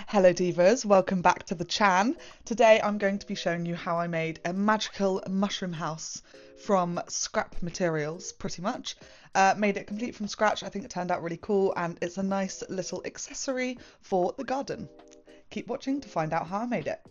Hello divas, welcome back to the Chan. Today I'm going to be showing you how I made a magical mushroom house from scrap materials, pretty much. Made it complete from scratch. I think it turned out really cool and it's a nice little accessory for the garden. Keep watching to find out how I made it.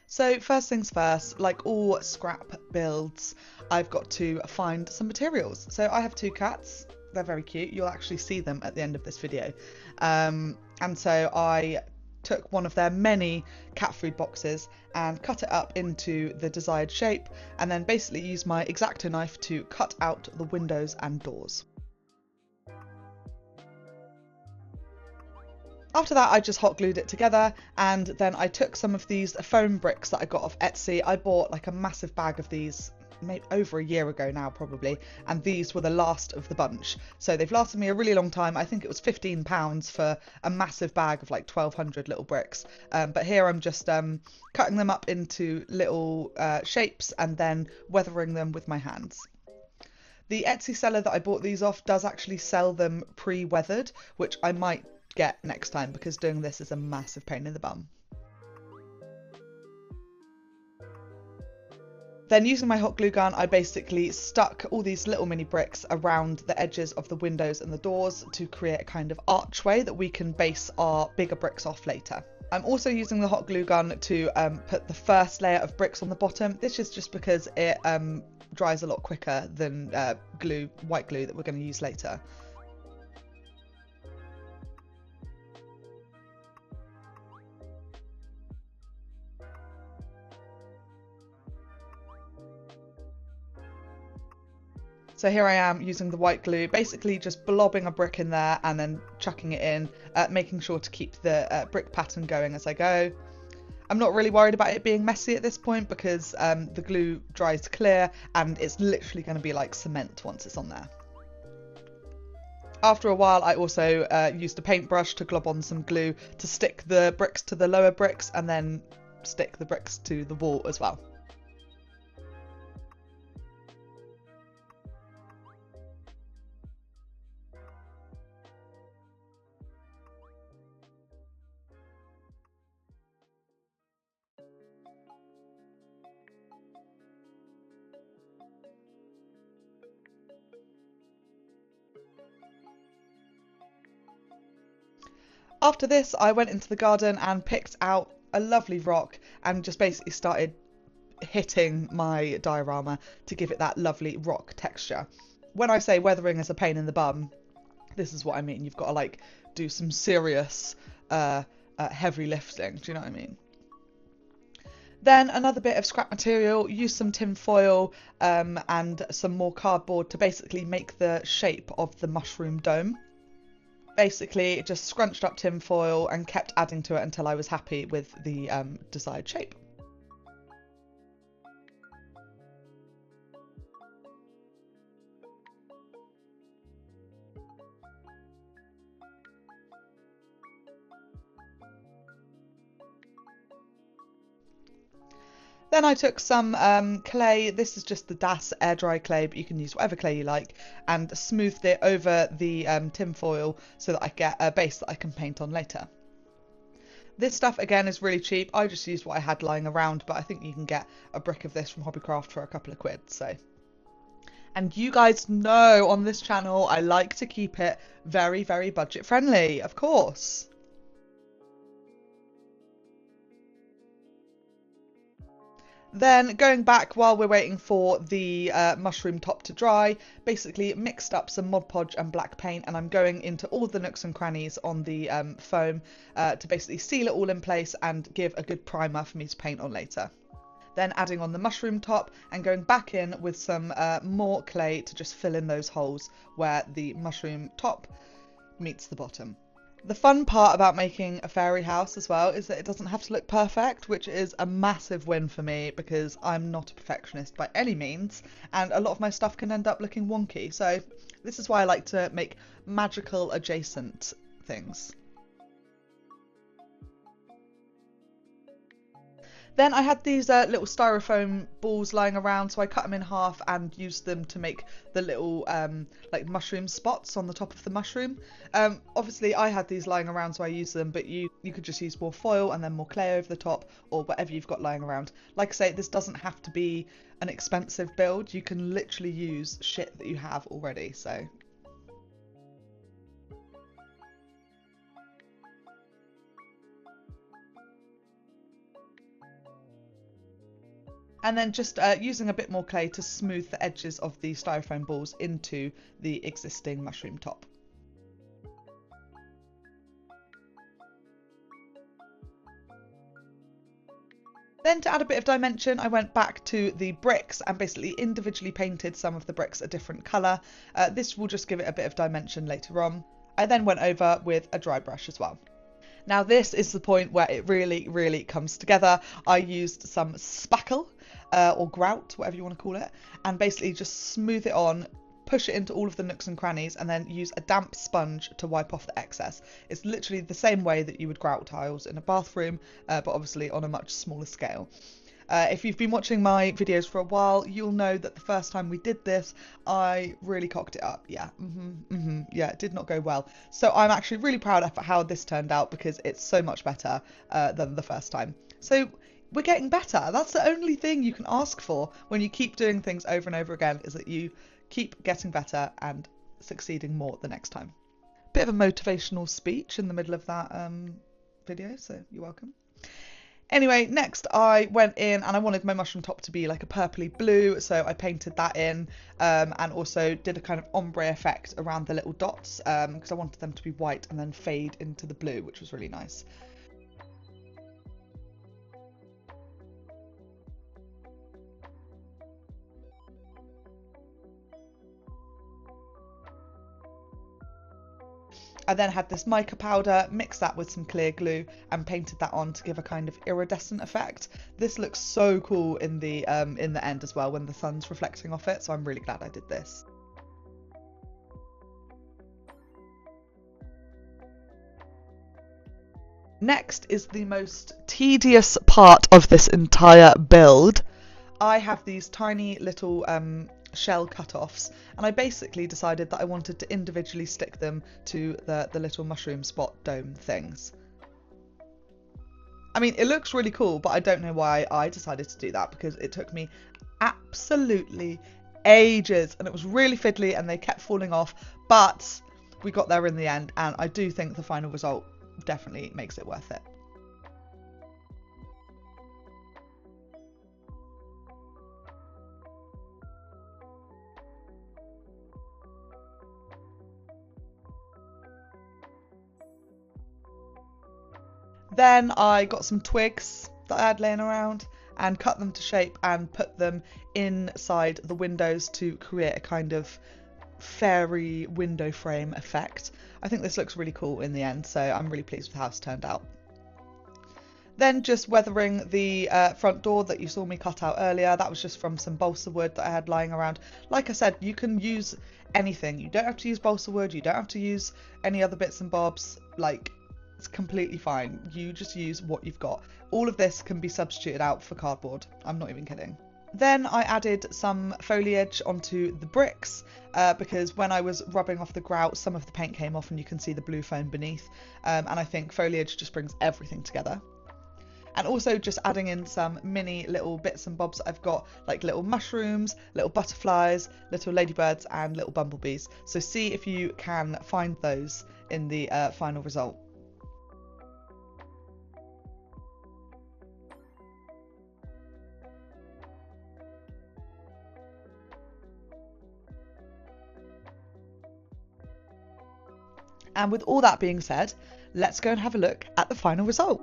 So first things first, like all scrap builds, I've got to find some materials. So I have two cats. They're very cute. You'll actually see them at the end of this video. And so I took one of their many cat food boxes and cut it up into the desired shape, and then basically used my X-Acto knife to cut out the windows and doors. After that, I just hot glued it together, and then I took some of these foam bricks that I got off Etsy. I bought like a massive bag of these maybe over a year ago now probably, and these were the last of the bunch. So they've lasted me a really long time. I think it was £15 for a massive bag of like 1,200 little bricks. But here I'm just cutting them up into little shapes and then weathering them with my hands. The Etsy seller that I bought these off does actually sell them pre-weathered, which I might get next time because doing this is a massive pain in the bum. Then using my hot glue gun, I basically stuck all these little mini bricks around the edges of the windows and the doors to create a kind of archway that we can base our bigger bricks off later. I'm also using the hot glue gun to put the first layer of bricks on the bottom. This is just because it dries a lot quicker than white glue that we're going to use later. So here I am using the white glue, basically just blobbing a brick in there and then chucking it in, making sure to keep the brick pattern going as I go. I'm not really worried about it being messy at this point because the glue dries clear and it's literally going to be like cement once it's on there. After a while, I also used a paintbrush to glob on some glue to stick the bricks to the lower bricks and then stick the bricks to the wall as well. After this, I went into the garden and picked out a lovely rock and just basically started hitting my diorama to give it that lovely rock texture. When I say weathering is a pain in the bum, this is what I mean. You've got to like do some serious heavy lifting. Do you know what I mean? Then another bit of scrap material, use some tin foil and some more cardboard to basically make the shape of the mushroom dome. Basically just scrunched up tin foil and kept adding to it until I was happy with the desired shape. Then I took some clay. This is just the Das air dry clay, but you can use whatever clay you like, and smoothed it over the tin foil so that I get a base that I can paint on later. This stuff again is really cheap. I just used what I had lying around, but I think you can get a brick of this from Hobbycraft for a couple of quid. So, and you guys know on this channel I like to keep it very, very budget friendly, of course. Then going back while we're waiting for the mushroom top to dry, basically mixed up some Mod Podge and black paint, and I'm going into all the nooks and crannies on the foam to basically seal it all in place and give a good primer for me to paint on later. Then adding on the mushroom top and going back in with some more clay to just fill in those holes where the mushroom top meets the bottom. The fun part about making a fairy house as well is that it doesn't have to look perfect, which is a massive win for me because I'm not a perfectionist by any means, and a lot of my stuff can end up looking wonky. So this is why I like to make magical adjacent things. Then I had these little styrofoam balls lying around, so I cut them in half and used them to make the little like mushroom spots on the top of the mushroom. Obviously I had these lying around, so I used them, but you could just use more foil and then more clay over the top, or whatever you've got lying around. Like I say, this doesn't have to be an expensive build. You can literally use shit that you have already, so. And then just using a bit more clay to smooth the edges of the styrofoam balls into the existing mushroom top. Then to add a bit of dimension, I went back to the bricks and basically individually painted some of the bricks a different colour. This will just give it a bit of dimension later on. I then went over with a dry brush as well. Now this is the point where it really comes together. I used some spackle or grout, whatever you want to call it, and basically just smooth it on, push it into all of the nooks and crannies, and then use a damp sponge to wipe off the excess. It's literally the same way that you would grout tiles in a bathroom, but obviously on a much smaller scale. If you've been watching my videos for a while, you'll know that the first time we did this, I really cocked it up. Yeah, yeah, it did not go well. So I'm actually really proud of how this turned out because it's so much better than the first time. So we're getting better. That's the only thing you can ask for when you keep doing things over and over again, is that you keep getting better and succeeding more the next time. Bit of a motivational speech in the middle of that video, so you're welcome. Anyway, next I went in and I wanted my mushroom top to be like a purpley blue, so I painted that in and also did a kind of ombre effect around the little dots because I wanted them to be white and then fade into the blue, which was really nice. I then had this mica powder, mixed that with some clear glue and painted that on to give a kind of iridescent effect. This looks so cool in the end as well when the sun's reflecting off it, so I'm really glad I did this. Next is the most tedious part of this entire build. I have these tiny little shell cut-offs, and I basically decided that I wanted to individually stick them to the little mushroom spot dome things. I mean, it looks really cool, but I don't know why I decided to do that, because it took me absolutely ages and it was really fiddly and they kept falling off, but we got there in the end and I do think the final result definitely makes it worth it. Then I got some twigs that I had laying around and cut them to shape and put them inside the windows to create a kind of fairy window frame effect. I think this looks really cool in the end, so I'm really pleased with how it's turned out. Then just weathering the front door that you saw me cut out earlier. That was just from some balsa wood that I had lying around. Like I said, you can use anything. You don't have to use balsa wood, you don't have to use any other bits and bobs. Like, it's completely fine. You just use what you've got. All of this can be substituted out for cardboard. I'm not even kidding. Then I added some foliage onto the bricks because when I was rubbing off the grout, some of the paint came off and you can see the blue foam beneath. And I think foliage just brings everything together. And also just adding in some mini little bits and bobs that I've got, like little mushrooms, little butterflies, little ladybirds and little bumblebees. So see if you can find those in the final result. And with all that being said, let's go and have a look at the final result.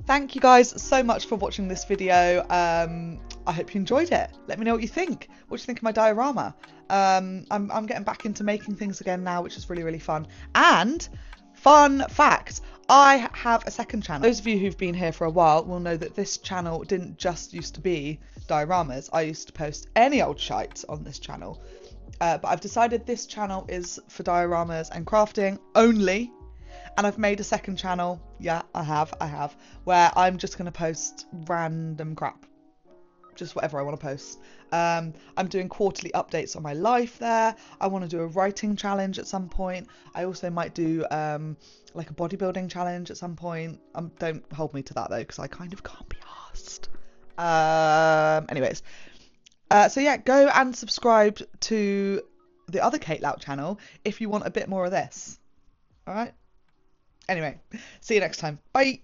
Thank you guys so much for watching this video. I hope you enjoyed it. Let me know what you think. What do you think of my diorama? I'm getting back into making things again now, which is really, really fun. And fun fact, I have a second channel. Those of you who've been here for a while will know that this channel didn't just used to be dioramas. I used to post any old shite on this channel. But I've decided this channel is for dioramas and crafting only. And I've made a second channel, yeah, I have, where I'm just going to post random crap. Just whatever I want to post. I'm doing quarterly updates on my life there. I want to do a writing challenge at some point. I also might do like a bodybuilding challenge at some point. Don't hold me to that though, because I kind of can't be arsed. Anyways, so yeah, go and subscribe to the other Kate Lout channel if you want a bit more of this. All right. Anyway, see you next time. Bye.